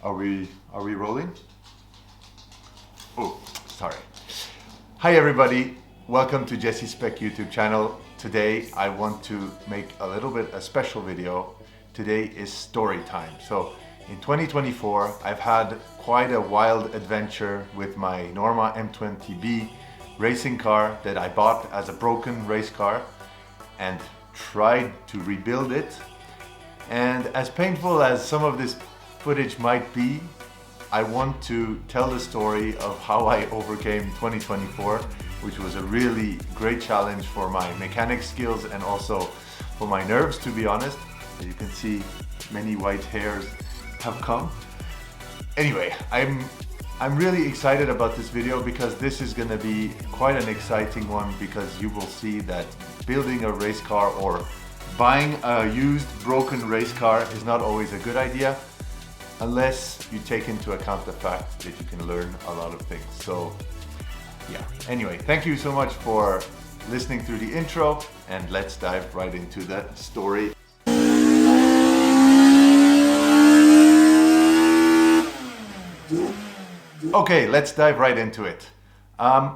Are we rolling? Oh, sorry. Hi everybody, welcome to Jesse's Spec YouTube channel. Today I want to make a little bit a special video. Today is story time. So in 2024 I've had quite a wild adventure with my Norma M20b racing car that I bought as a broken race car and tried to rebuild it. And as painful as some of this footage might be, I want to tell the story of how I overcame 2024, which was a really great challenge for my mechanic skills and also for my nerves, to be honest. As you can see, many white hairs have come. Anyway, I'm really excited about this video because this is going to be quite an exciting one, because you will see that building a race car or buying a used broken race car is not always a good idea unless you take into account the fact that you can learn a lot of things. So yeah, anyway, thank you so much for listening through the intro, and let's dive right into the story. Okay, let's dive right into it. I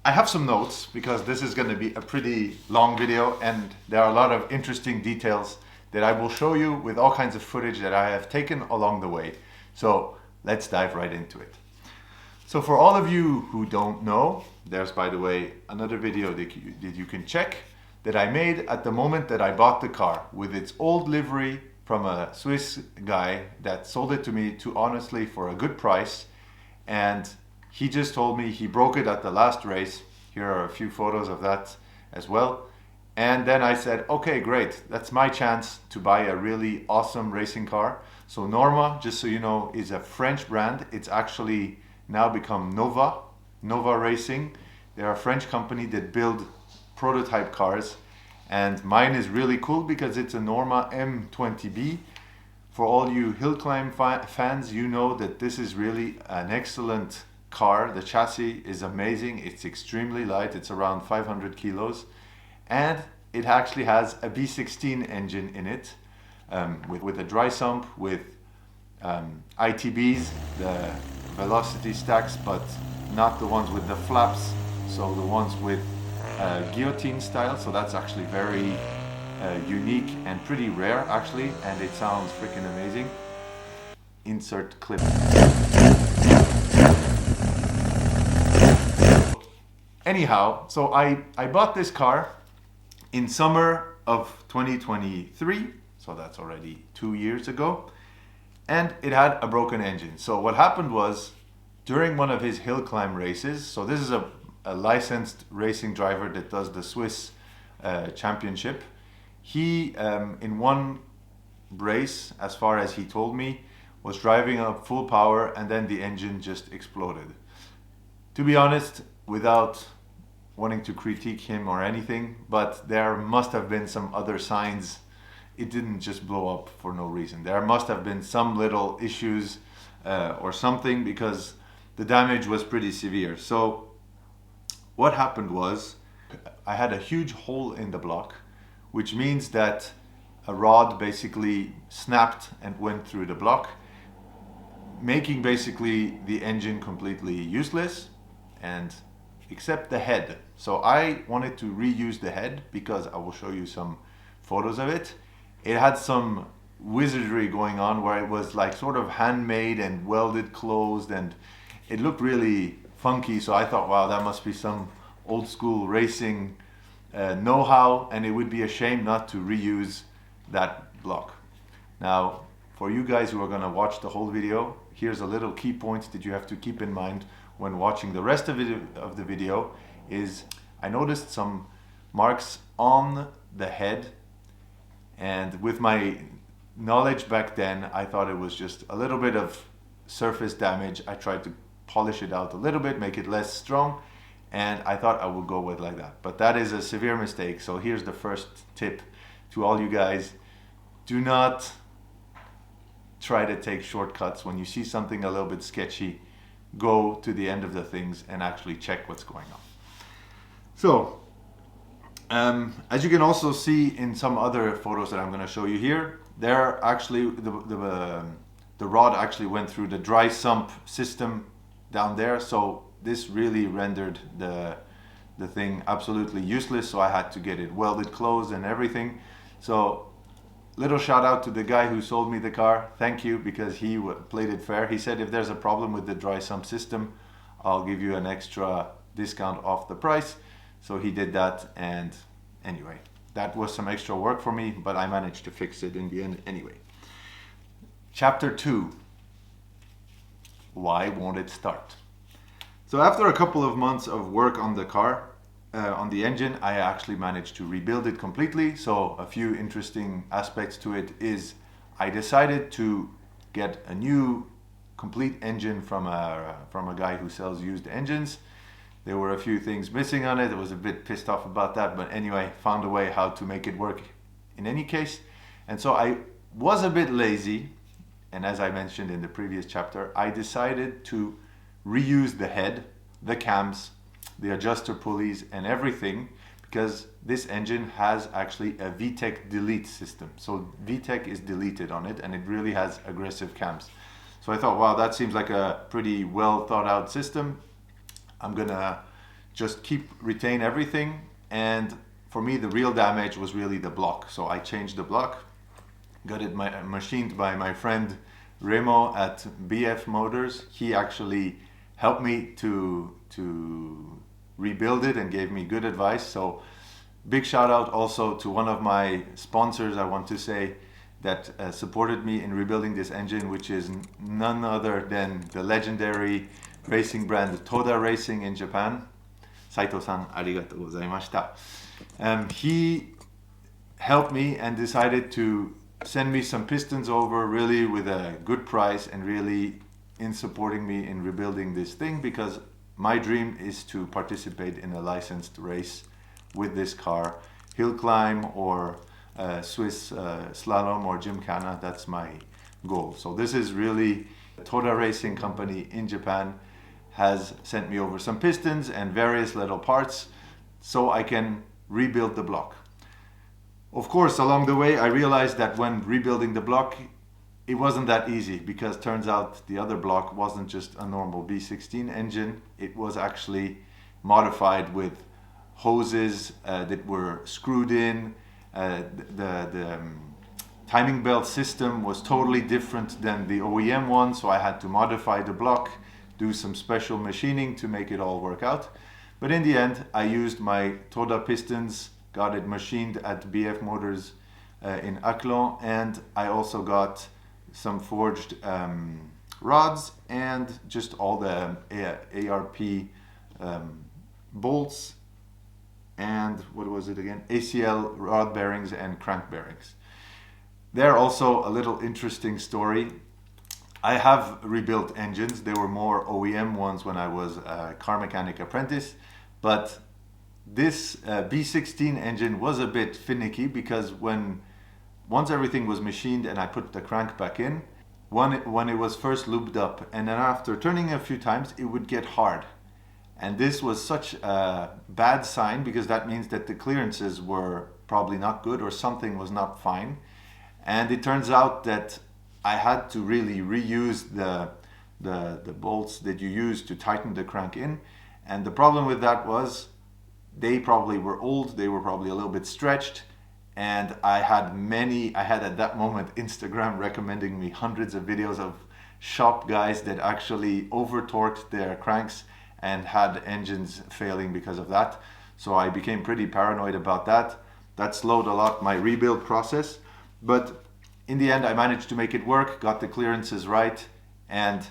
have some notes because this is going to be a pretty long video and there are a lot of interesting details that I will show you with all kinds of footage that I have taken along the way. So let's dive right into it. So for all of you who don't know, there's, by the way, another video that you can check that I made at the moment that I bought the car with its old livery from a Swiss guy that sold it to me, to honestly, for a good price. And he just told me he broke it at the last race. Here are a few photos of that as well. And then I said, okay, great, that's my chance to buy a really awesome racing car. So Norma, just so you know, is a French brand. It's actually now become Nova Racing. They're a French company that build prototype cars. And mine is really cool because it's a Norma M20b. For all you hillclimb fans, you know that this is really an excellent car. The chassis is amazing. It's extremely light. It's around 500 kilos. And it actually has a V16 engine in it, with a Drysump, with ITBs, the velocity stacks, but not the ones with the flaps. So the ones with guillotine style. So that's actually very unique and pretty rare actually, and it sounds freaking amazing. Insert clip. Anyhow, so I bought this car in summer of 2023, so that's already 2 years ago, and it had a broken engine. So what happened was, during one of his hill climb races, so this is a licensed racing driver that does the Swiss championship. He, in one race, as far as he told me, was driving up full power and then the engine just exploded. To be honest, without wanting to critique him or anything, but there must have been some other signs. It didn't just blow up for no reason. There must have been some little issues or something, because the damage was pretty severe. So what happened was, I had a huge hole in the block, which means that a rod basically snapped and went through the block, making basically the engine completely useless, and except the head. So I wanted to reuse the head because I will show you some photos of it. It had some wizardry going on where it was like sort of handmade and welded closed, and it looked really funky. So I thought, wow, that must be some old school racing know-how, and it would be a shame not to reuse that block. Now, for you guys who are going to watch the whole video, here's a little key points that you have to keep in mind when watching the rest of the video. Is I noticed some marks on the head, and with my knowledge back then, I thought it was just a little bit of surface damage. I tried to polish it out a little bit, make it less strong, and I thought I would go with like that. But that is a severe mistake. So here's the first tip to all you guys. Do not try to take shortcuts. When you see something a little bit sketchy, go to the end of the things and actually check what's going on. So, as you can also see in some other photos that I'm going to show you here, there are actually the rod actually went through the Drysump system down there, so this really rendered the thing absolutely useless, so I had to get it welded closed and everything. So little shout out to the guy who sold me the car. Thank you, because he played it fair. He said if there's a problem with the Drysump system, I'll give you an extra discount off the price. So he did that, and anyway, that was some extra work for me, but I managed to fix it in the end anyway. Chapter 2. Why won't it start? So after a couple of months of work on the car, on the engine, I actually managed to rebuild it completely. So a few interesting aspects to it is I decided to get a new complete engine from a guy who sells used engines. There were a few things missing on it. I was a bit pissed off about that, but anyway, found a way how to make it work in any case. And so I was a bit lazy, and as I mentioned in the previous chapter, I decided to reuse the head, the cams, the adjuster pulleys and everything, because this engine has actually a VTEC delete system. So VTEC is deleted on it, and it really has aggressive cams. So I thought, wow, that seems like a pretty well thought out system. I'm gonna just retain everything, and for me the real damage was really the block. So I changed the block, got it machined by my friend Remo at BF Motors. He actually helped me to rebuild it and gave me good advice. So big shout out also to one of my sponsors, I want to say, that supported me in rebuilding this engine, which is none other than the legendary racing brand Toda Racing in Japan. Saito-san, arigatou gozaimashita. He helped me and decided to send me some pistons over, really with a good price, and really in supporting me in rebuilding this thing, because my dream is to participate in a licensed race with this car, hillclimb or Swiss slalom or gymkhana. That's my goal. So this is really Toda Racing company in Japan has sent me over some pistons and various little parts so I can rebuild the block. Of course, along the way I realized that when rebuilding the block, it wasn't that easy, because turns out the other block wasn't just a normal B16 engine. It was actually modified with hoses that were screwed in. The timing belt system was totally different than the OEM one, so I had to modify the block, do some special machining to make it all work out. But in the end, I used my Toda pistons, got it machined at BF Motors in Aclon, and I also got some forged rods and just all the ARP bolts and what was it again? ACL rod bearings and crank bearings. There also a little interesting story. I have rebuilt engines. They were more OEM ones when I was a car mechanic apprentice, but this B16 engine was a bit finicky, because once everything was machined and I put the crank back in, when it was first lubed up, and then after turning a few times, it would get hard. And this was such a bad sign, because that means that the clearances were probably not good or something was not fine. And it turns out that I had to really reuse the bolts that you use to tighten the crank in. And the problem with that was they probably were old, they were probably a little bit stretched. And I had at that moment Instagram recommending me hundreds of videos of shop guys that actually over torqued their cranks and had engines failing because of that. So I became pretty paranoid about that. That slowed a lot my rebuild process. But in the end, I managed to make it work, got the clearances right, and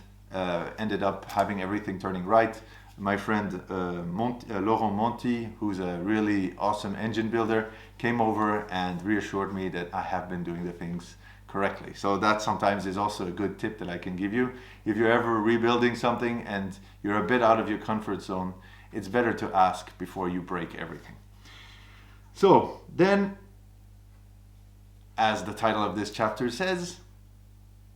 ended up having everything turning right. My friend Laurent Monti, who's a really awesome engine builder, came over and reassured me that I have been doing the things correctly. So that sometimes is also a good tip that I can give you. If you're ever rebuilding something and you're a bit out of your comfort zone, it's better to ask before you break everything. So then, as the title of this chapter says,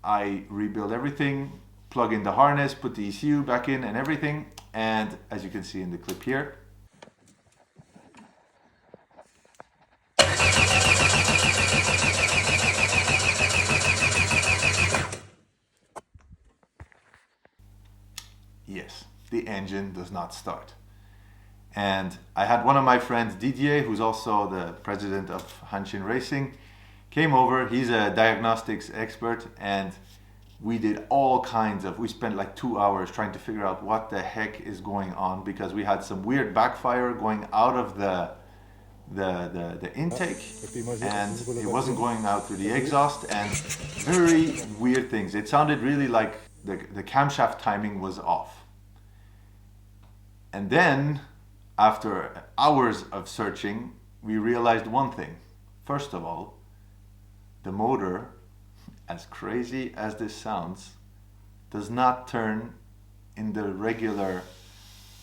I rebuild everything, plug in the harness, put the ECU back in and everything. And as you can see in the clip here, engine does not start. And I had one of my friends, Didier, who's also the president of Hanshin Racing, came over. He's a diagnostics expert, and we did all kinds of, we spent like 2 hours trying to figure out what the heck is going on, because we had some weird backfire going out of the intake, and it wasn't going out through the exhaust, and very weird things. It sounded really like the camshaft timing was off. And then, after hours of searching, we realized one thing. First of all, the motor, as crazy as this sounds, does not turn in the regular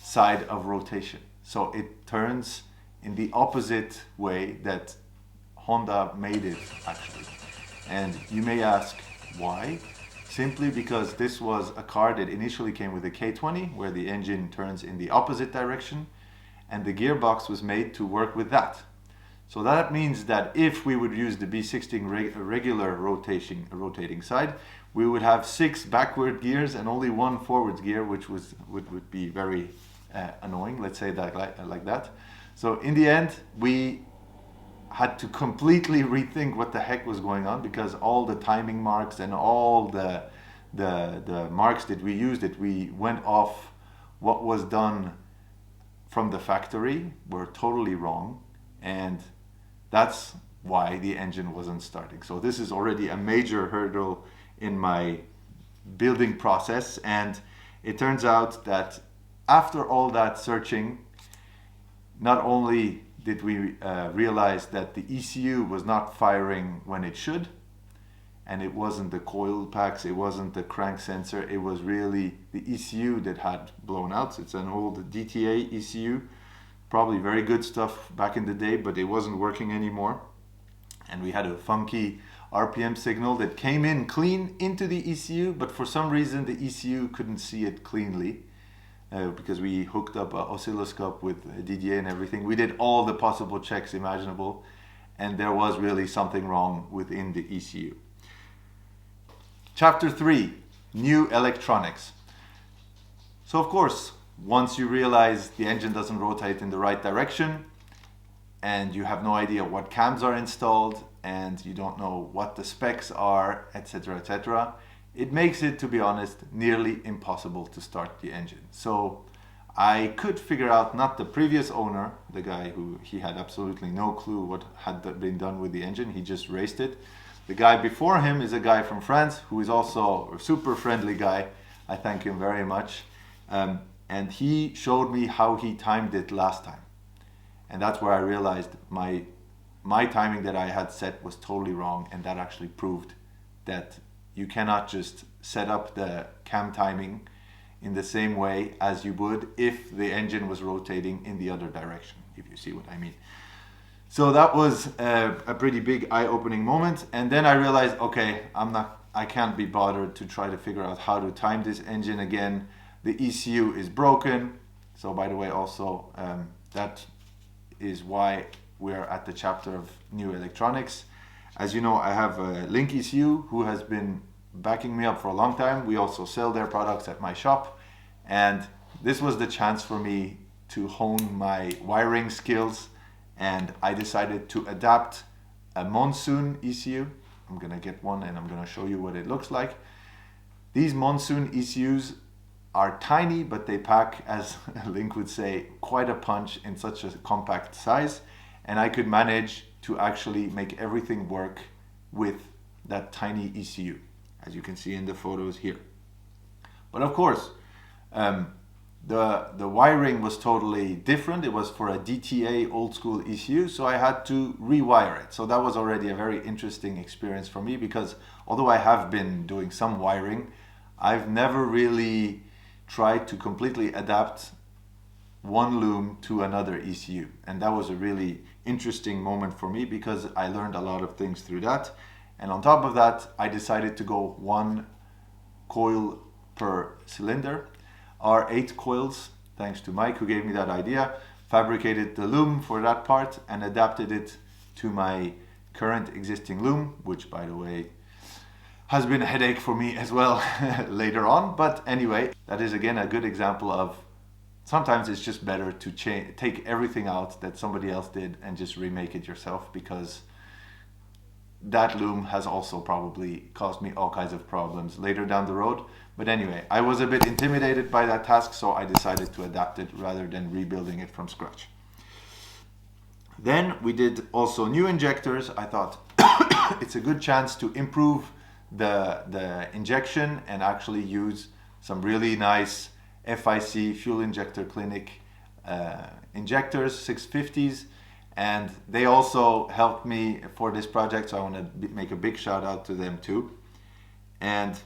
side of rotation. So it turns in the opposite way that Honda made it, actually. And you may ask, why? Simply because this was a car that initially came with a K20, where the engine turns in the opposite direction, and the gearbox was made to work with that. So that means that if we would use the B16 regular rotating side, we would have 6 backward gears and only 1 forward gear, which would be very annoying, let's say that like that. So in the end, we had to completely rethink what the heck was going on, because all the timing marks and all the marks that we used, we went off what was done from the factory, were totally wrong, and that's why the engine wasn't starting. So this is already a major hurdle in my building process, and it turns out that after all that searching, not only did we realize that the ECU was not firing when it should, and it wasn't the coil packs, it wasn't the crank sensor, it was really the ECU that had blown out. It's an old DTA ECU, probably very good stuff back in the day, but it wasn't working anymore. And we had a funky RPM signal that came in clean into the ECU, but for some reason the ECU couldn't see it cleanly. Because we hooked up an oscilloscope with Didier and everything. We did all the possible checks imaginable, and there was really something wrong within the ECU. Chapter 3, new electronics. So of course, once you realize the engine doesn't rotate in the right direction, and you have no idea what cams are installed, and you don't know what the specs are, etc., etc., it makes it, to be honest, nearly impossible to start the engine. So I could figure out, not the previous owner, the guy who he had absolutely no clue what had been done with the engine, he just raced it. The guy before him is a guy from France who is also a super friendly guy. I thank him very much. And he showed me how he timed it last time. And that's where I realized my timing that I had set was totally wrong, and that actually proved that you cannot just set up the cam timing in the same way as you would if the engine was rotating in the other direction, if you see what I mean. So that was a pretty big eye-opening moment. And then I realized, okay, I can't be bothered to try to figure out how to time this engine again. The ECU is broken. So by the way, also, that is why we're at the chapter of new electronics. As you know, I have a Link Ecu who has been backing me up for a long time. We also sell their products at my shop. And this was the chance for me to hone my wiring skills. And I decided to adapt a Monsoon ECU. I'm going to get one and I'm going to show you what it looks like. These Monsoon ECUs are tiny, but they pack, as Link would say, quite a punch in such a compact size. And I could manage to actually make everything work with that tiny ECU, as you can see in the photos here. But of course, the wiring was totally different. It was for a DTA old school ECU, so I had to rewire it. So that was already a very interesting experience for me, because although I have been doing some wiring, I've never really tried to completely adapt one loom to another ECU. And that was a really interesting moment for me, because I learned a lot of things through that. And on top of that, I decided to go 1 coil per cylinder, or 8 coils, thanks to Mike who gave me that idea, fabricated the loom for that part and adapted it to my current existing loom, which by the way has been a headache for me as well later on. But anyway, that is again a good example of sometimes it's just better to take everything out that somebody else did and just remake it yourself, because that loom has also probably caused me all kinds of problems later down the road. But anyway, I was a bit intimidated by that task, so I decided to adapt it rather than rebuilding it from scratch. Then we did also new injectors. I thought it's a good chance to improve the injection and actually use some really nice FIC fuel injector clinic injectors, 650s, and they also helped me for this project, so I want to make a big shout out to them too. And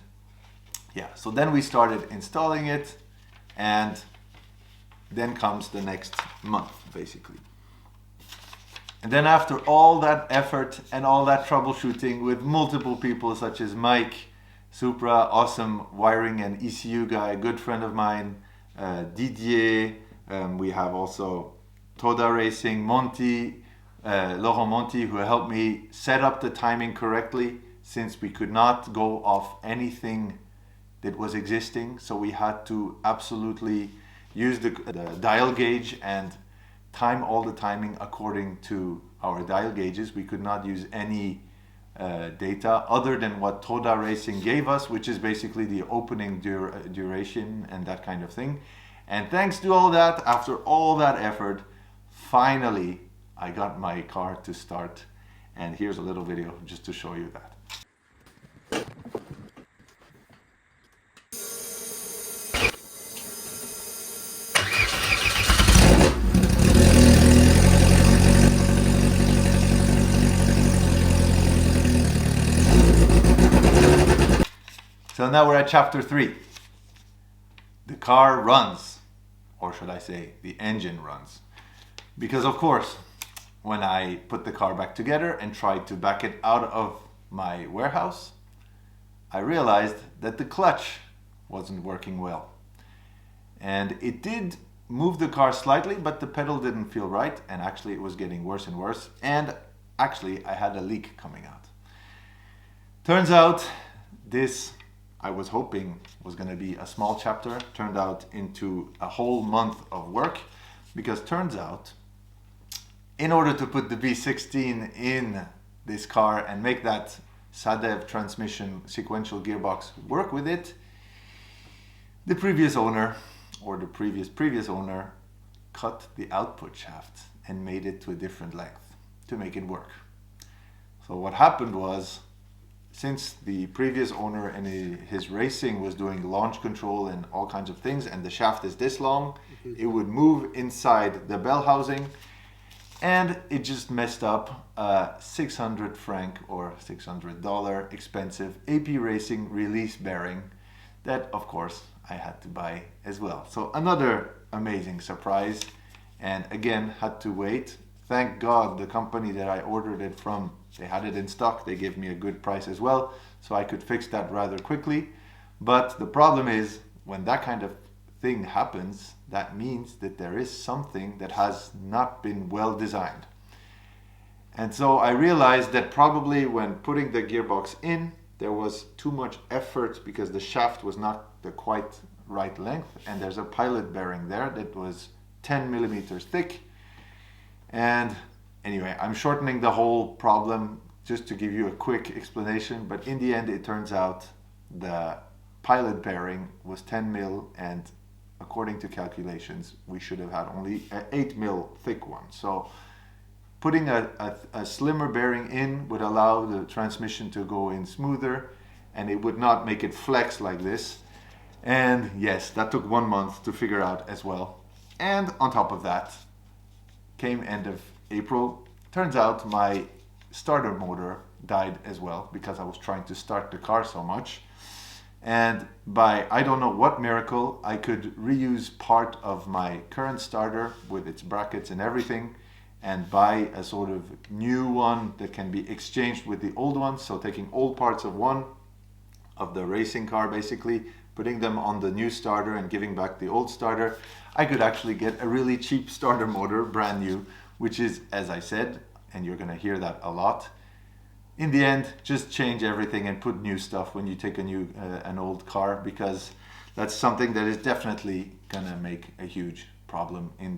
yeah, so then we started installing it, and then comes the next month basically. And then after all that effort and all that troubleshooting with multiple people such as Mike, Supra, awesome wiring and ECU guy, good friend of mine, Didier, we have also Toda Racing, Monty, Laurent Monty, who helped me set up the timing correctly, since we could not go off anything that was existing. So we had to absolutely use the dial gauge and time all the timing according to our dial gauges. We could not use any data other than what Toda Racing gave us, which is basically the opening duration and that kind of thing. And thanks to all that, after all that effort, finally I got my car to start. And here's a little video just to show you that. So now we're at chapter 3. The car runs, or should I say the engine runs. Because of course, when I put the car back together and tried to back it out of my warehouse, I realized that the clutch wasn't working well. And it did move the car slightly, but the pedal didn't feel right, and actually it was getting worse and worse, and actually I had a leak coming out. Turns out this, I was hoping, was going to be a small chapter, turned out into a whole month of work, because turns out, in order to put the V16 in this car and make that Sadev transmission sequential gearbox work with it, the previous owner, or the previous owner, cut the output shaft and made it to a different length to make it work. So what happened was, since the previous owner and his racing was doing launch control and all kinds of things, and the shaft is this long, it would move inside the bell housing, and it just messed up a 600 franc or $600 expensive AP Racing release bearing that, of course, I had to buy as well. So another amazing surprise, and again had to wait. Thank God the company that I ordered it from, they had it in stock. They gave me a good price as well, so I could fix that rather quickly. But the problem is, when that kind of thing happens, that means that there is something that has not been well designed. And so I realized that probably when putting the gearbox in, there was too much effort because the shaft was not the quite right length, and there's a pilot bearing there that was 10 millimeters thick. And anyway, I'm shortening the whole problem just to give you a quick explanation, but in the end it turns out the pilot bearing was 10 mil, and according to calculations we should have had only an 8 mil thick one. So putting a slimmer bearing in would allow the transmission to go in smoother, and it would not make it flex like this. And yes, that took 1 month to figure out as well. And on top of that, came end of April, turns out my starter motor died as well, because I was trying to start the car so much. And by I don't know what miracle, I could reuse part of my current starter with its brackets and everything, and buy a sort of new one that can be exchanged with the old one. So taking old parts of one of the racing car, basically putting them on the new starter and giving back the old starter, I could actually get a really cheap starter motor, brand new, which is, as I said, and you're going to hear that a lot, in the end, just change everything and put new stuff when you take a new an old car, because that's something that is definitely gonna make a huge problem in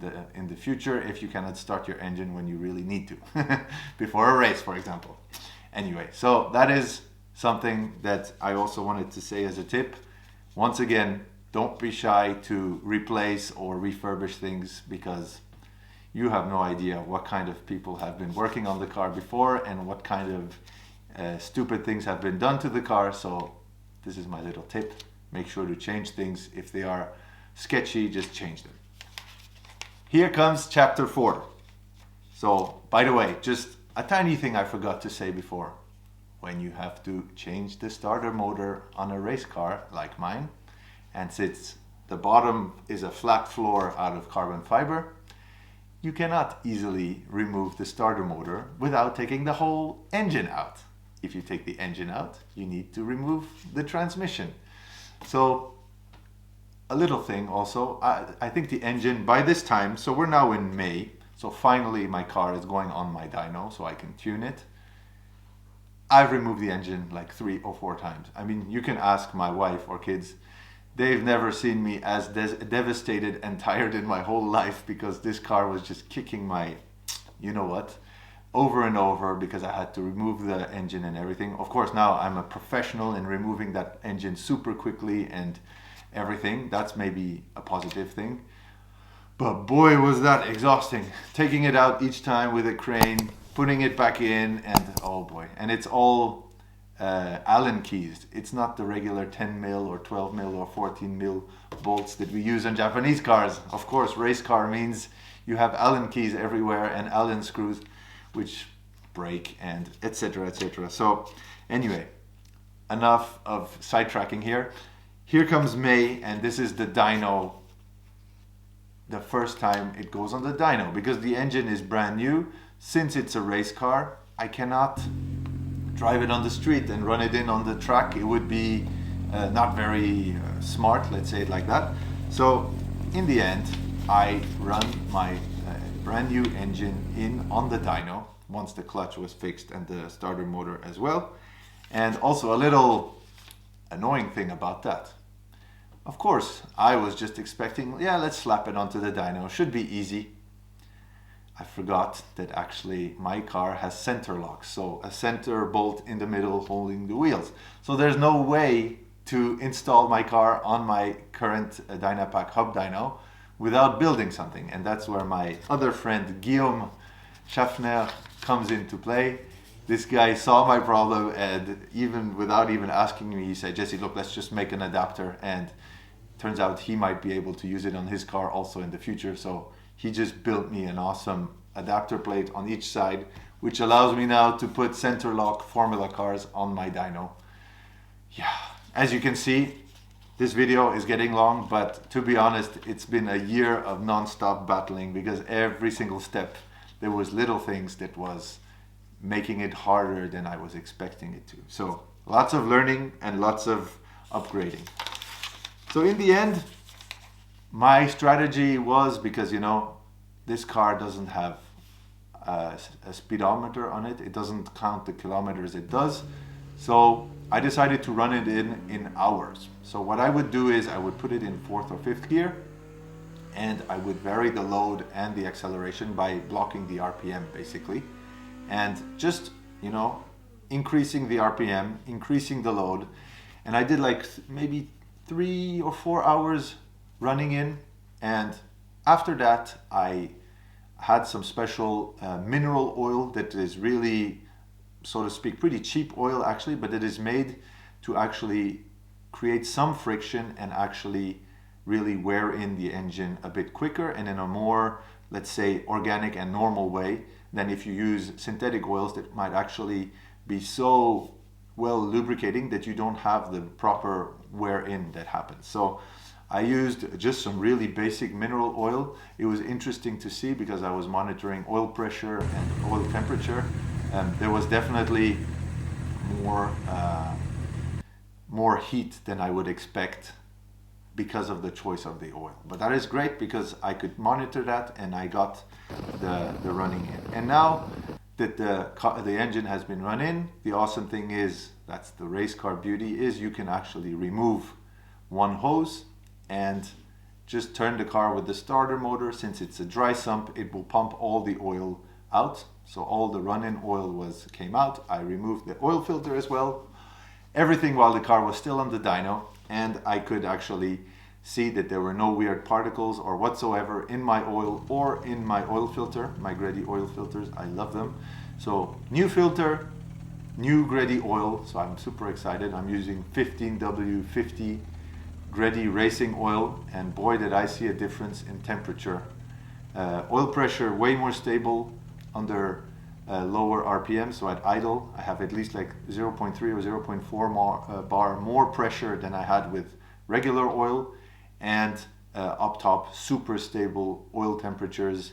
the future if you cannot start your engine when you really need to before a race, for example. Anyway, so that is something that I also wanted to say as a tip. Once again, don't be shy to replace or refurbish things, because you have no idea what kind of people have been working on the car before and what kind of stupid things have been done to the car. So this is my little tip. Make sure to change things. If they are sketchy, just change them. Here comes chapter 4. So, by the way, just a tiny thing I forgot to say before. When you have to change the starter motor on a race car like mine, and since the bottom is a flat floor out of carbon fiber, you cannot easily remove the starter motor without taking the whole engine out. If you take the engine out, you need to remove the transmission. So, a little thing also, I think the engine by this time, so we're now in May, so finally my car is going on my dyno so I can tune it. I've removed the engine like 3 or 4 times. I mean, you can ask my wife or kids. They've never seen me as devastated and tired in my whole life, because this car was just kicking my, you know what, over and over, because I had to remove the engine and everything. Of course, now I'm a professional in removing that engine super quickly and everything. That's maybe a positive thing. But boy, was that exhausting. Taking it out each time with a crane, putting it back in, and oh boy. And it's all Allen keys. It's not the regular 10 mil or 12 mil or 14 mil bolts that we use on Japanese cars. Of course, race car means you have Allen keys everywhere and Allen screws, which break, and etc, etc. So anyway, enough of sidetracking here. Here comes May, and this is the dyno. The first time it goes on the dyno, because the engine is brand new. Since it's a race car, I cannot drive it on the street and run it in on the track. It would be not very smart, let's say it like that. So in the end, I run my brand new engine in on the dyno once the clutch was fixed and the starter motor as well. And also a little annoying thing about that. Of course, I was just expecting, yeah, let's slap it onto the dyno, should be easy. I forgot that actually my car has center locks, so a center bolt in the middle holding the wheels. So there's no way to install my car on my current Dynapack hub dyno without building something. And that's where my other friend Guillaume Schaffner comes into play. This guy saw my problem, and even without even asking me, he said, Jesse, look, let's just make an adapter. And turns out he might be able to use it on his car also in the future. So he just built me an awesome adapter plate on each side, which allows me now to put center lock formula cars on my dyno. Yeah, as you can see, this video is getting long, but to be honest, it's been a year of non-stop battling, because every single step there was little things that was making it harder than I was expecting it to. So lots of learning and lots of upgrading. So in the end, my strategy was, because you know, this car doesn't have a speedometer on it. It doesn't count the kilometers it does. So I decided to run it in hours. So what I would do is I would put it in 4th or 5th gear, and I would vary the load and the acceleration by blocking the RPM basically. And just, you know, increasing the RPM, increasing the load. And I did like maybe 3 or 4 hours running in. And after that, I had some special mineral oil that is really, so to speak, pretty cheap oil actually, but it is made to actually create some friction and actually really wear in the engine a bit quicker and in a more, let's say, organic and normal way than if you use synthetic oils that might actually be so well lubricating that you don't have the proper wear in that happens. So I used just some really basic mineral oil. It was interesting to see because I was monitoring oil pressure and oil temperature, and there was definitely more heat than I would expect because of the choice of the oil. But that is great because I could monitor that and I got the running in. And now that the engine has been run in, the awesome thing is, that's the race car beauty, is you can actually remove one hose and just turn the car with the starter motor. Since it's a Drysump, it will pump all the oil out. So all the run-in oil came out. I removed the oil filter as well. Everything while the car was still on the dyno, and I could actually see that there were no weird particles or whatsoever in my oil or in my oil filter, my Grady oil filters. I love them. So new filter, new Grady oil, so I'm super excited. I'm using 15W50 Grady racing oil, and boy did I see a difference in temperature. Oil pressure way more stable under lower RPM, so at idle I have at least like 0.3 or 0.4 bar more pressure than I had with regular oil, and up top super stable oil temperatures,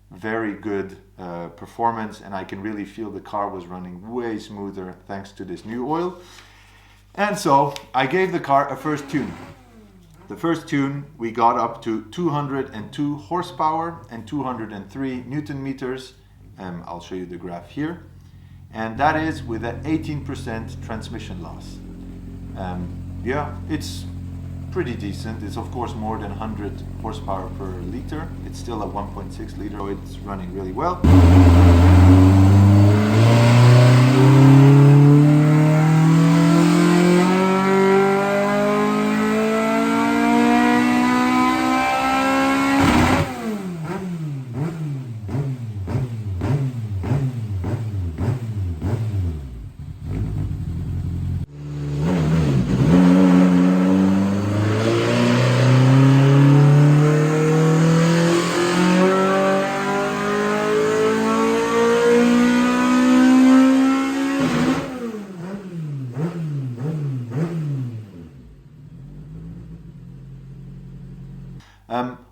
very good performance, and I can really feel the car was running way smoother thanks to this new oil. And so I gave the car a first tune. The first tune we got up to 202 horsepower and 203 Newton meters. I'll show you the graph here, and that is with an 18% transmission loss. Yeah, it's pretty decent. It's of course more than 100 horsepower per liter. It's still a 1.6 liter, so it's running really well.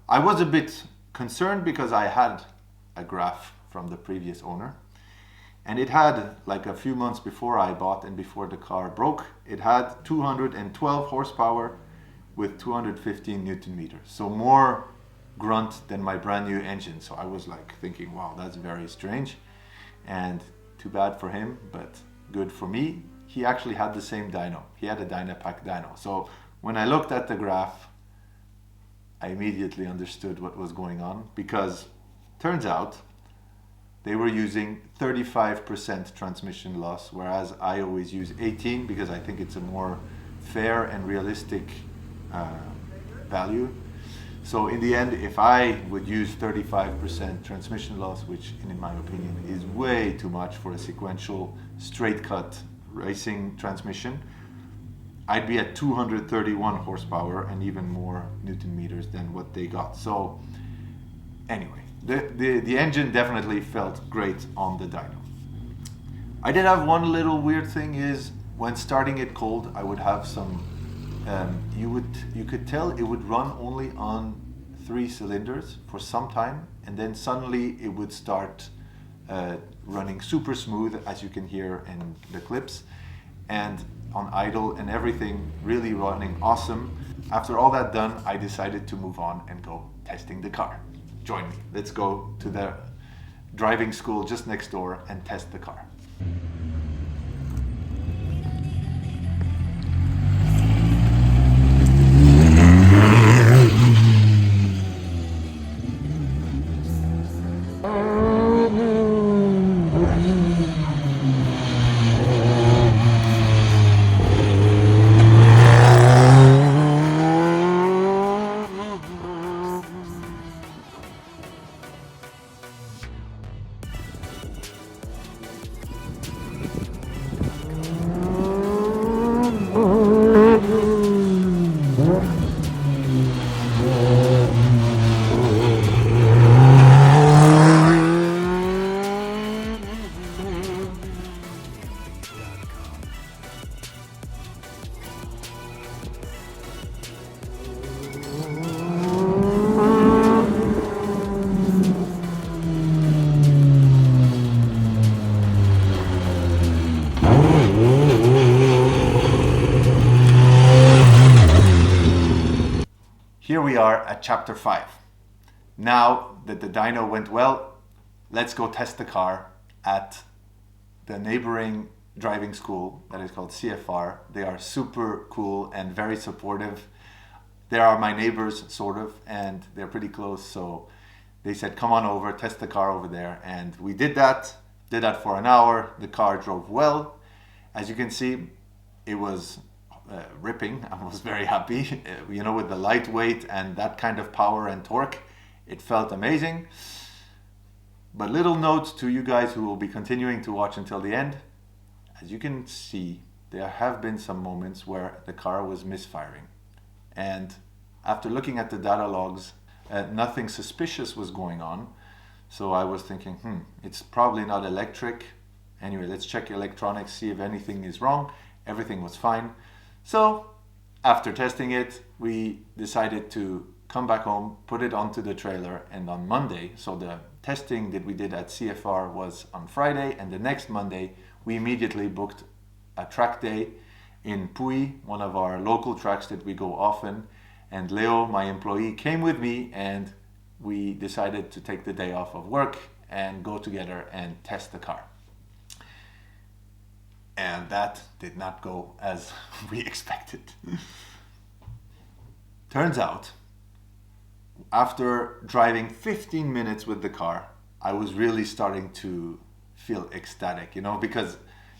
I was a bit concerned because I had a graph from the previous owner, and it had, like a few months before I bought and before the car broke, it had 212 horsepower with 215 Newton meters. So more grunt than my brand new engine. So I was like thinking, wow, that's very strange, and too bad for him, but good for me. He actually had the same dyno. He had a Dynapack dyno. So when I looked at the graph, I immediately understood what was going on, because turns out they were using 35% transmission loss, whereas I always use 18 because I think it's a more fair and realistic value. So in the end, if I would use 35% transmission loss, which in my opinion is way too much for a sequential straight cut racing transmission, I'd be at 231 horsepower and even more Newton meters than what they got. So anyway, the engine definitely felt great on the dyno. I did have one little weird thing, is when starting it cold, I would have some, you could tell it would run only on 3 cylinders for some time, and then suddenly it would start running super smooth, as you can hear in the clips, and on idle and everything really running awesome. After all that done, I decided to move on and go testing the car. Join me. Let's go to the driving school just next door and test the car. Here we are at chapter 5. Now that the dyno went well, let's go test the car at the neighboring driving school that is called CFR. They are super cool and very supportive. they are my neighbors, sort of, and they're pretty close. So they said, come on over, test the car over there. And we did that for an hour. The car drove well. As you can see, it was ripping. I was very happy, with the lightweight and that kind of power and torque. It felt amazing. But little note to you guys who will be continuing to watch until the end. As you can see, there have been some moments where the car was misfiring. And after looking at the data logs, nothing suspicious was going on. So I was thinking, it's probably not electric. Anyway, let's check electronics, see if anything is wrong. Everything was fine. So after testing it, we decided to come back home, put it onto the trailer, and on Monday, so the testing that we did at CFR was on Friday, and the next Monday, we immediately booked a track day in Puy, one of our local tracks that we go often. And Leo, my employee, came with me, and we decided to take the day off of work and go together and test the car. And that did not go as we expected. Turns out, after driving 15 minutes with the car, I was really starting to feel ecstatic, because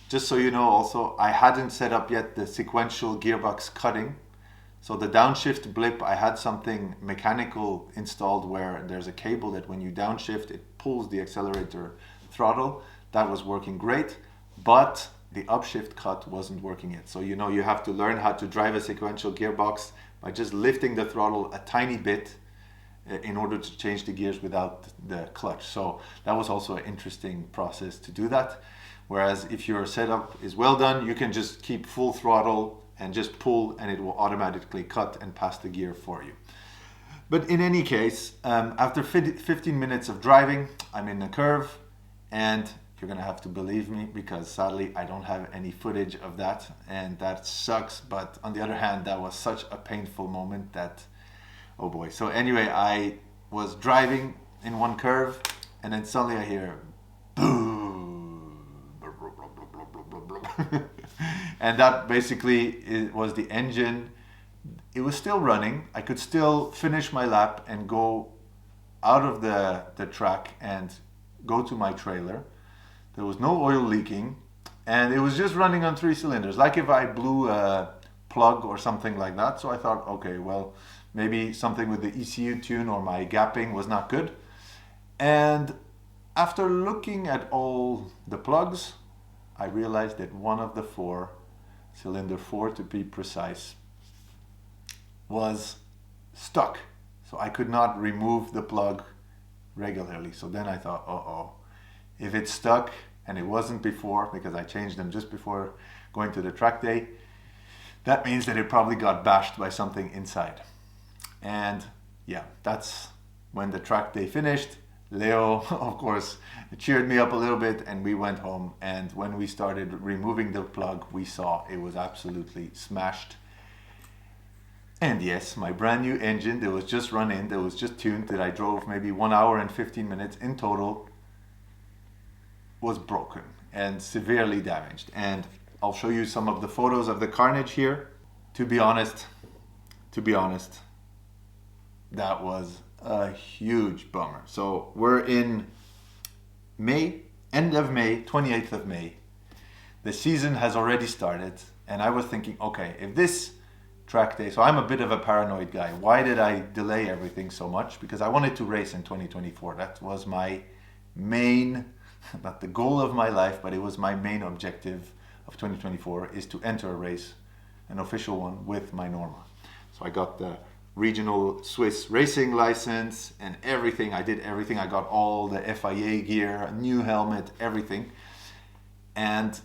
just so you know also, I hadn't set up yet the sequential gearbox cutting. So the downshift blip, I had something mechanical installed where there's a cable that when you downshift, it pulls the accelerator throttle. That was working great, but the upshift cut wasn't working yet. So you have to learn how to drive a sequential gearbox by just lifting the throttle a tiny bit in order to change the gears without the clutch. So that was also an interesting process to do that. Whereas if your setup is well done, you can just keep full throttle and just pull, and it will automatically cut and pass the gear for you. But in any case, after 15 minutes of driving, I'm in the curve, and you're gonna have to believe me because sadly I don't have any footage of that, and that sucks. But on the other hand, that was such a painful moment that, oh boy. So anyway, I was driving in one curve, and then suddenly I hear boom. And that basically was the engine. It was still running. I could still finish my lap and go out of the track and go to my trailer. There was no oil leaking, and it was just running on 3 cylinders, like if I blew a plug or something like that. So I thought, okay, well, maybe something with the ECU tune or my gapping was not good. And after looking at all the plugs, I realized that one of the 4, cylinder 4 to be precise, was stuck. So I could not remove the plug regularly. So then I thought, uh-oh, if it's stuck, and it wasn't before because I changed them just before going to the track day, that means that it probably got bashed by something inside. And yeah, that's when the track day finished. Leo, of course, cheered me up a little bit, and we went home. And when we started removing the plug, we saw it was absolutely smashed. And yes, my brand new engine that was just run in, that was just tuned, that I drove maybe 1 hour and 15 minutes in total, was broken and severely damaged. And I'll show you some of the photos of the carnage here. To be honest, that was a huge bummer. So we're in May, end of May, 28th of May. The season has already started, and I was thinking, okay, if this track day, so I'm a bit of a paranoid guy. Why did I delay everything so much? Because I wanted to race in 2024. That was my main, not the goal of my life, but it was my main objective of 2024, is to enter a race, an official one, with my Norma. So I got the regional Swiss racing license and everything. I did everything. I got all the FIA gear, a new helmet, everything. And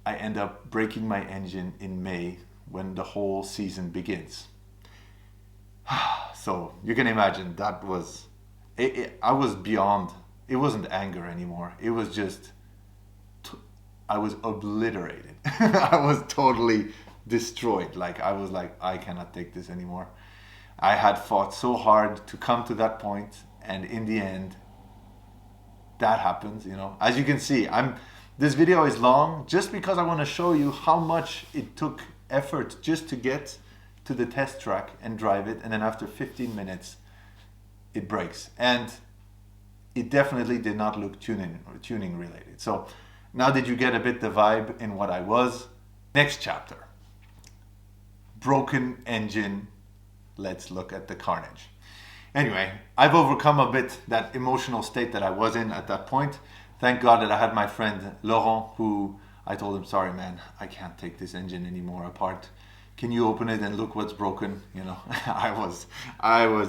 I end up breaking my engine in May when the whole season begins. So you can imagine that was, I was beyond, it wasn't anger anymore. It was just, I was obliterated. I was totally destroyed. Like I was like, I cannot take this anymore. I had fought so hard to come to that point, and in the end, that happens, you know. As you can see, this video is long just because I want to show you how much it took effort just to get to the test track and drive it, and then after 15 minutes it breaks. And it definitely did not look tuning related. So now did you get a bit the vibe in what I was? Next chapter. Broken engine. Let's look at the carnage. Anyway, I've overcome a bit that emotional state that I was in at that point. Thank God that I had my friend Laurent, who I told him, sorry man, I can't take this engine anymore apart. Can you open it and look what's broken? You know, I was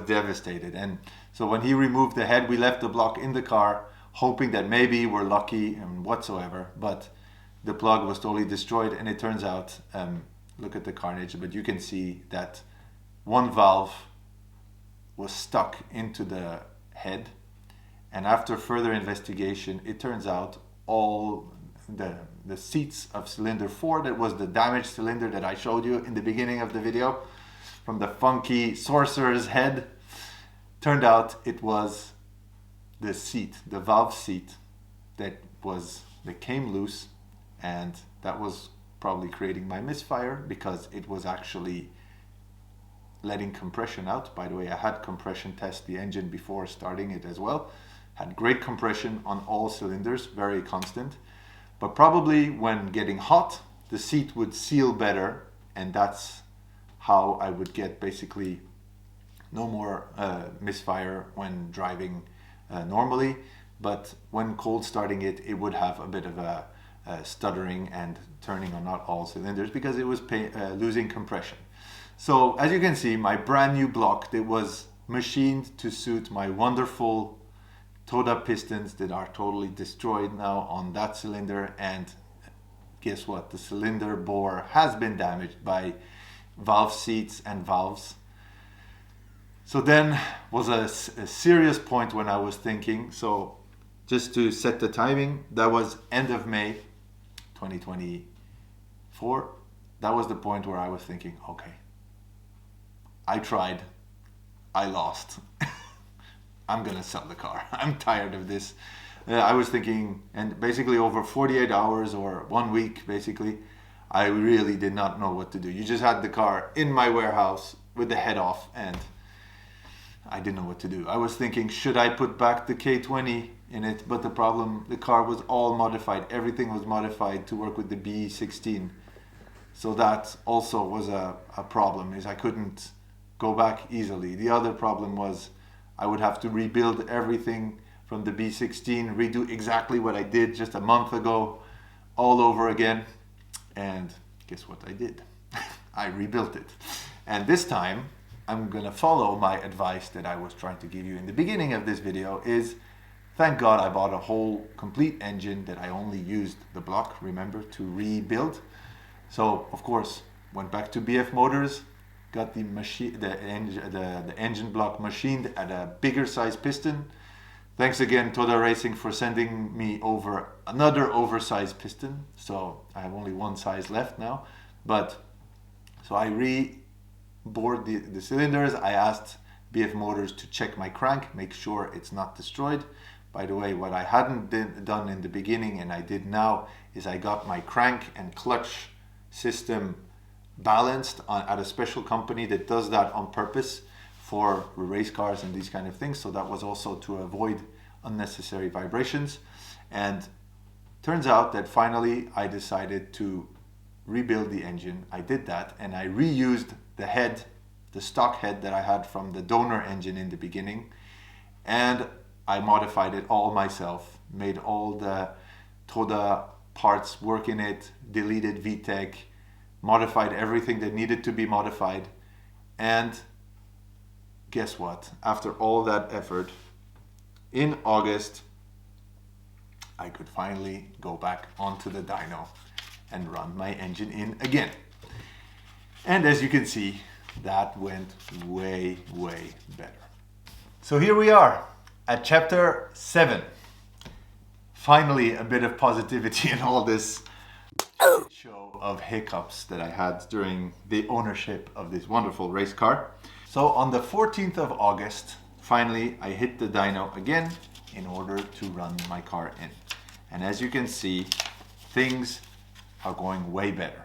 devastated. And so when he removed the head, we left the block in the car, hoping that maybe we're lucky and whatsoever, but the plug was totally destroyed. And it turns out, look at the carnage, but you can see that one valve was stuck into the head. And after further investigation, it turns out all the seats of cylinder 4, that was the damaged cylinder that I showed you in the beginning of the video, from the funky sorcerer's head, turned out it was the seat, the valve seat that came loose, and that was probably creating my misfire because it was actually letting compression out. By the way, I had compression test the engine before starting it as well. Had great compression on all cylinders, very constant. But probably when getting hot, the seat would seal better, and that's how I would get basically no more misfire when driving normally. But when cold starting it, it would have a bit of a stuttering and turning on not all cylinders because it was losing compression. So as you can see, my brand new block that was machined to suit my wonderful Toda pistons that are totally destroyed now on that cylinder, and guess what? The cylinder bore has been damaged by valve seats and valves. So then was a serious point when I was thinking, so just to set the timing, that was end of May 2024. That was the point where I was thinking, okay, I tried, I lost. I'm gonna sell the car. I'm tired of this. I was thinking, and basically over 48 hours or 1 week, basically, I really did not know what to do. You just had the car in my warehouse with the head off, and I didn't know what to do. I was thinking, should I put back the K20 in it? But the problem, the car was all modified. Everything was modified to work with the B16. So that also was a problem, is I couldn't go back easily. The other problem was I would have to rebuild everything from the B16, redo exactly what I did just a month ago, all over again. And guess what I did? I rebuilt it. And this time, I'm gonna follow my advice that I was trying to give you in the beginning of this video, is thank God I bought a whole complete engine that I only used the block, remember, to rebuild. So of course, went back to BF Motors, got the engine block machined at a bigger size piston. Thanks again Toda Racing for sending me over another oversized piston. So I have only one size left now. But so I re-bored the cylinders. I asked BF Motors to check my crank, make sure it's not destroyed. By the way, what I hadn't done in the beginning and I did now is I got my crank and clutch system balanced at a special company that does that on purpose for race cars and these kind of things. So that was also to avoid unnecessary vibrations. And turns out that finally I decided to rebuild the engine. I did that, and I reused the head, the stock head that I had from the donor engine in the beginning, and I modified it all myself, made all the Toda parts work in it, deleted VTEC, modified everything that needed to be modified. And guess what? After all that effort, in August, I could finally go back onto the dyno and run my engine in again. And as you can see, that went way, way better. So here we are at chapter 7. Finally, a bit of positivity in all this show of hiccups that I had during the ownership of this wonderful race car. So on the 14th of August, finally I hit the dyno again in order to run my car in. And as you can see, things are going way better.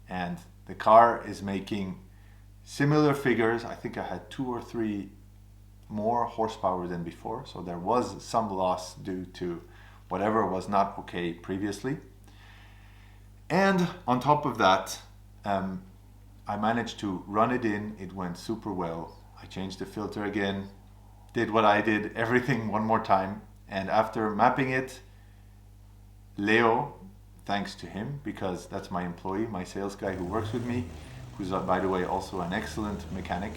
And the car is making similar figures. I think I had 2 or 3 more horsepower than before, so there was some loss due to whatever was not okay previously. And on top of that, I managed to run it in. It went super well. I changed the filter again, did what I did, everything one more time. And after mapping it, Leo, thanks to him, because that's my employee, my sales guy who works with me, who's by the way also an excellent mechanic.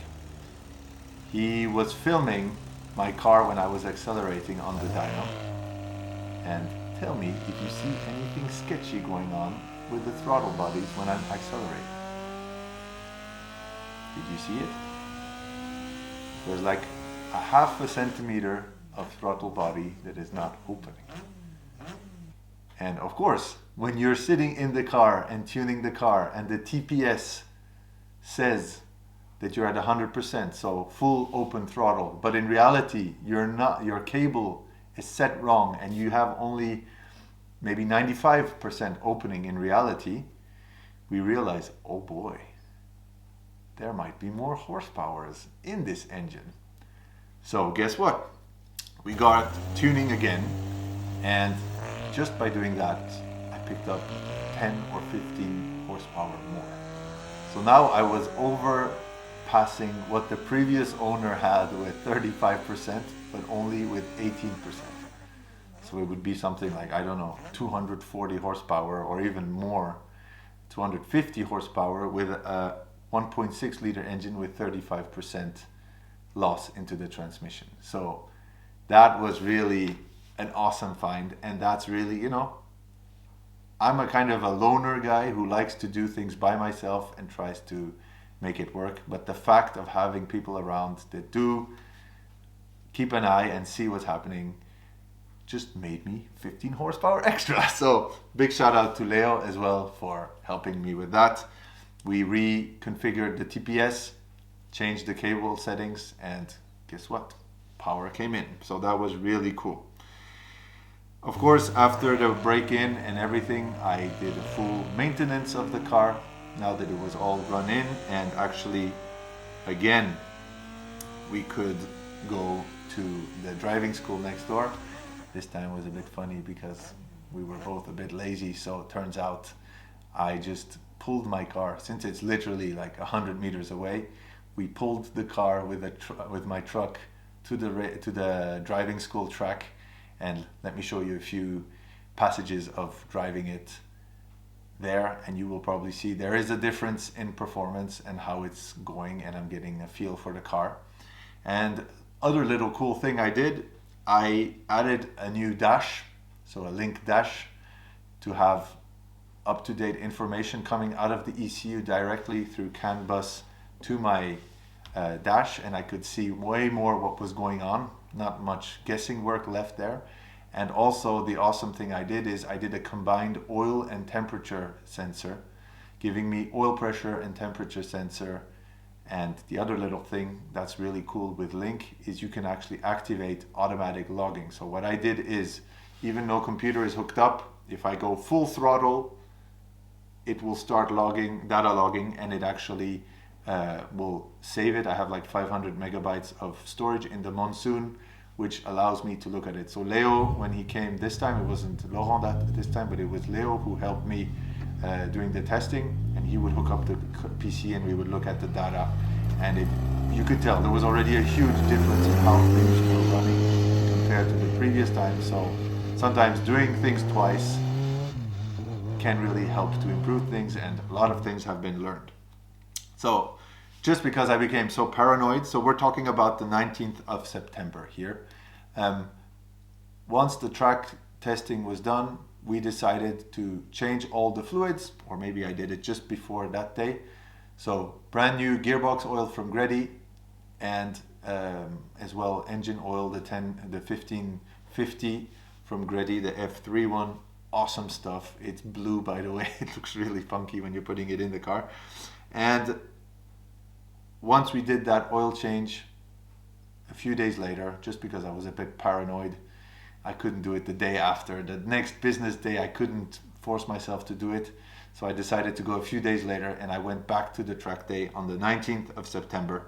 He was filming my car when I was accelerating on the dyno. And tell me if you see anything sketchy going on with the throttle bodies when I'm accelerating. Did you see it? There's like a half a centimeter of throttle body that is not opening. And of course, when you're sitting in the car and tuning the car and the TPS says that you're at 100%, so full open throttle, but in reality, you're not, your cable is set wrong and you have only maybe 95% opening in reality, we realize, oh boy, there might be more horsepowers in this engine. So guess what? We got tuning again, and just by doing that, I picked up 10 or 15 horsepower more. So now I was overpassing what the previous owner had with 35%, but only with 18%. So it would be something like, I don't know, 240 horsepower or even more, 250 horsepower with a 1.6 liter engine with 35% loss into the transmission. So that was really an awesome find. And that's really, you know, I'm a kind of a loner guy who likes to do things by myself and tries to make it work. But the fact of having people around that do keep an eye and see what's happening just made me 15 horsepower extra. So big shout out to Leo as well for helping me with that. We reconfigured the TPS, changed the cable settings, and guess what? Power came in. So that was really cool. Of course, after the break-in and everything, I did a full maintenance of the car now that it was all run in. And actually, again, we could go to the driving school next door. This time was a bit funny because we were both a bit lazy. So it turns out I just pulled my car, since it's literally like 100 meters away. We pulled the car with my truck to the driving school track, and let me show you a few passages of driving it there, and you will probably see there is a difference in performance and how it's going, and I'm getting a feel for the car. And other little cool thing I did, I added a new dash, so a Link dash, to have up-to-date information coming out of the ECU directly through CAN bus to my dash, and I could see way more what was going on. Not much guessing work left there. And also the awesome thing I did is I did a combined oil and temperature sensor, giving me oil pressure and temperature sensor. And the other little thing that's really cool with Link is you can actually activate automatic logging. So what I did is, even though computer is hooked up, if I go full throttle, it will start logging, data logging, and it actually will save it. I have like 500 megabytes of storage in the Monsoon, which allows me to look at it. So Leo, when he came this time, it wasn't Laurent that this time, but it was Leo who helped me doing the testing, and he would hook up the PC and we would look at the data, and you could tell there was already a huge difference in how things were running compared to the previous time. So sometimes doing things twice can really help to improve things, and a lot of things have been learned. So just because I became so paranoid, so we're talking about the 19th of September here. Once the track testing was done, we decided to change all the fluids, or maybe I did it just before that day. So brand new gearbox oil from Gredi, and as well engine oil, the 1550 from Gredi, the F3 one. Awesome stuff. It's blue, by the way. It looks really funky when you're putting it in the car. And once we did that oil change, a few days later, just because I was a bit paranoid, I couldn't do it the day after. The next business day, I couldn't force myself to do it. So I decided to go a few days later, and I went back to the track day on the 19th of September.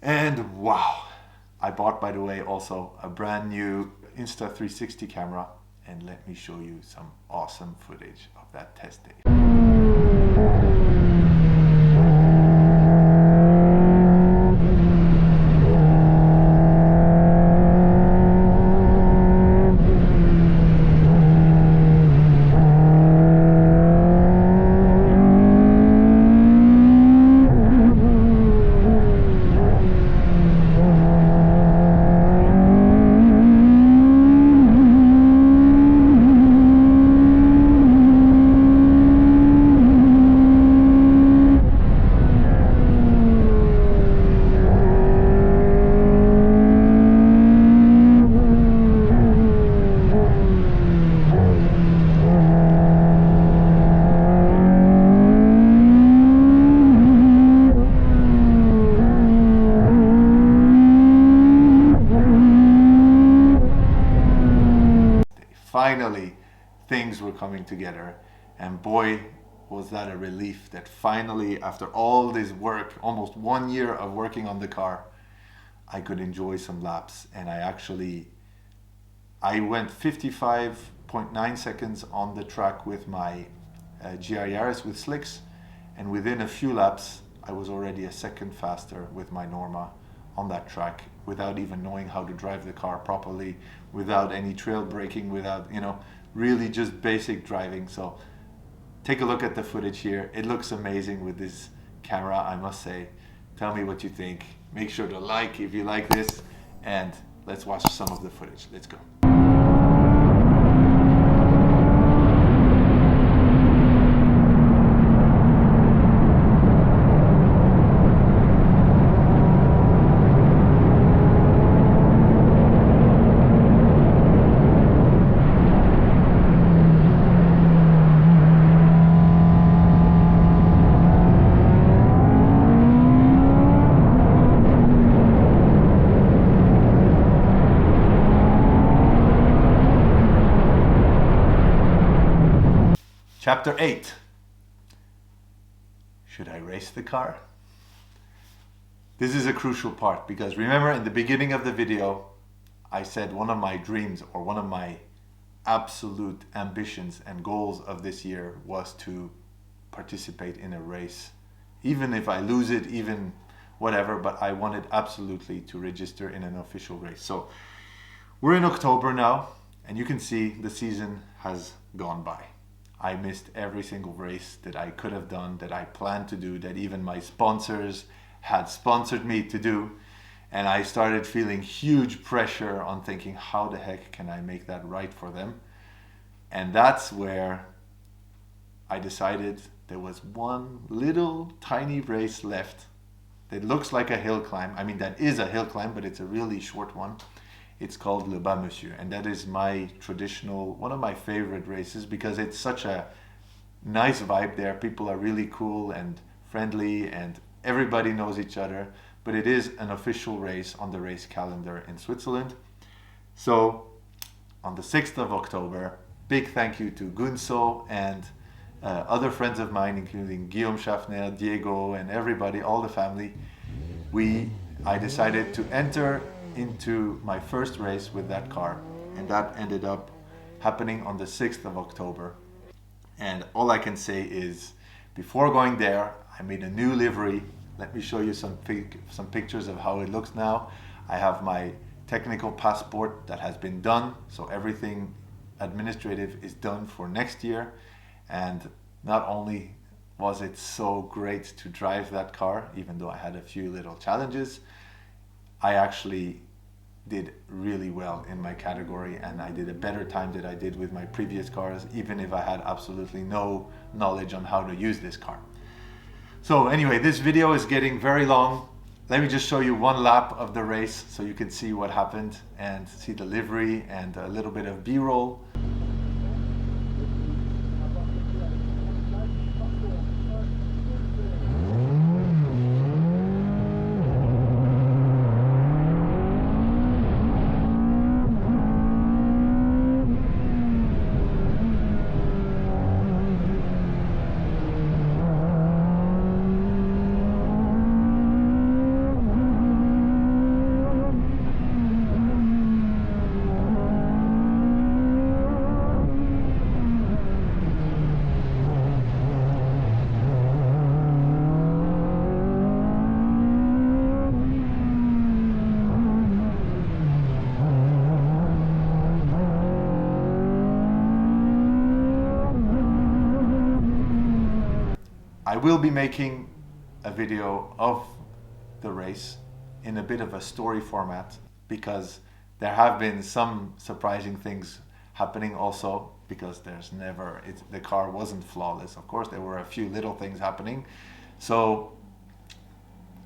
And wow, I bought, by the way, also a brand new Insta360 camera, and let me show you some awesome footage of that test day. Finally, things were coming together, and boy, was that a relief that finally, after all this work, almost 1 year of working on the car, I could enjoy some laps. And I went 55.9 seconds on the track with my GR Yaris with slicks, and within a few laps, I was already a second faster with my Norma on that track, without even knowing how to drive the car properly, without any trail braking, without, really just basic driving. So take a look at the footage here. It looks amazing with this camera, I must say. Tell me what you think. Make sure to like if you like this, and let's watch some of the footage. Let's go. Chapter 8. Should I race the car? This is a crucial part, because remember in the beginning of the video, I said one of my dreams, or one of my absolute ambitions and goals of this year, was to participate in a race. Even if I lose it, even whatever, but I wanted absolutely to register in an official race. So we're in October now, and you can see the season has gone by. I missed every single race that I could have done, that I planned to do, that even my sponsors had sponsored me to do. And I started feeling huge pressure on thinking, how the heck can I make that right for them? And that's where I decided there was one little tiny race left that looks like a hill climb. I mean, that is a hill climb, but it's a really short one. It's called Le Bas Monsieur, and that is my traditional, one of my favorite races, because it's such a nice vibe there. People are really cool and friendly, and everybody knows each other, but it is an official race on the race calendar in Switzerland. So on the 6th of October, big thank you to Gunso and other friends of mine, including Guillaume Schaffner, Diego, and everybody, all the family. I decided to enter into my first race with that car, and that ended up happening on the 6th of October. And all I can say is, before going there, I made a new livery. Let me show you some pictures of how it looks now. I have my technical passport that has been done, so everything administrative is done for next year. And not only was it so great to drive that car, even though I had a few little challenges, I actually did really well in my category, and I did a better time than I did with my previous cars, even if I had absolutely no knowledge on how to use this car. So anyway, this video is getting very long. Let me just show you one lap of the race so you can see what happened and see the livery and a little bit of B-roll. I will be making a video of the race in a bit of a story format, because there have been some surprising things happening also, because the car wasn't flawless. Of course, there were a few little things happening. So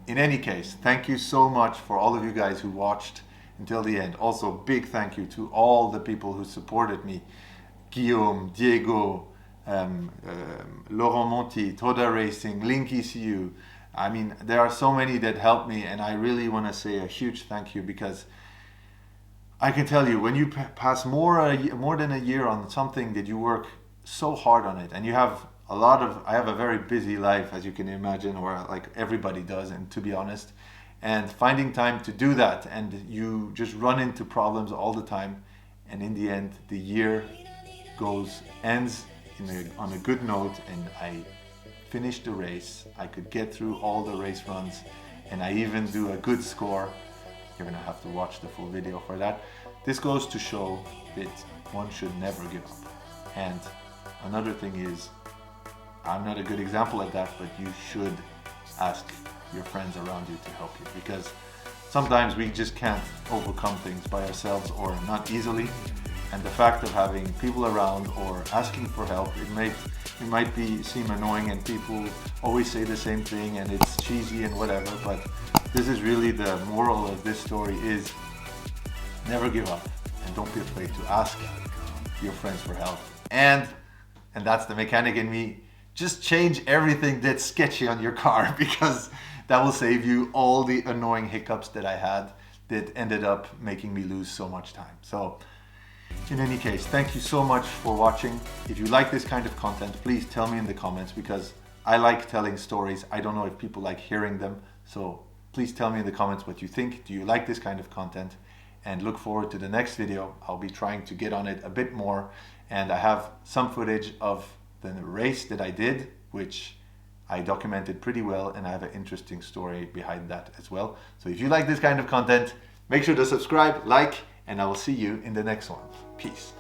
in any case, thank you so much for all of you guys who watched until the end. Also, big thank you to all the people who supported me. Guillaume, Diego, Laurent Monti, Toda Racing, Link Ecu. I mean, there are so many that helped me, and I really want to say a huge thank you, because I can tell you, when you pass more than a year on something that you work so hard on it, and you have I have a very busy life, as you can imagine, or like everybody does, and to be honest, and finding time to do that, and you just run into problems all the time, and in the end, the year ends on a good note, and I finished the race. I could get through all the race runs, and I even do a good score. You're gonna have to watch the full video for that. This goes to show that one should never give up. And another thing is, I'm not a good example at that, but you should ask your friends around you to help you, because sometimes we just can't overcome things by ourselves, or not easily. And the fact of having people around or asking for help, it might seem annoying, and people always say the same thing, and it's cheesy and whatever, but this is really the moral of this story: is never give up, and don't be afraid to ask your friends for help. And that's the mechanic in me. Just change everything that's sketchy on your car, because that will save you all the annoying hiccups that I had that ended up making me lose so much time. So in any case, thank you so much for watching. If you like this kind of content, please tell me in the comments, because I like telling stories. I don't know if people like hearing them. So please tell me in the comments what you think. Do you like this kind of content? And look forward to the next video. I'll be trying to get on it a bit more. And I have some footage of the race that I did, which I documented pretty well, and I have an interesting story behind that as well. So if you like this kind of content, make sure to subscribe, like, and I will see you in the next one. Peace.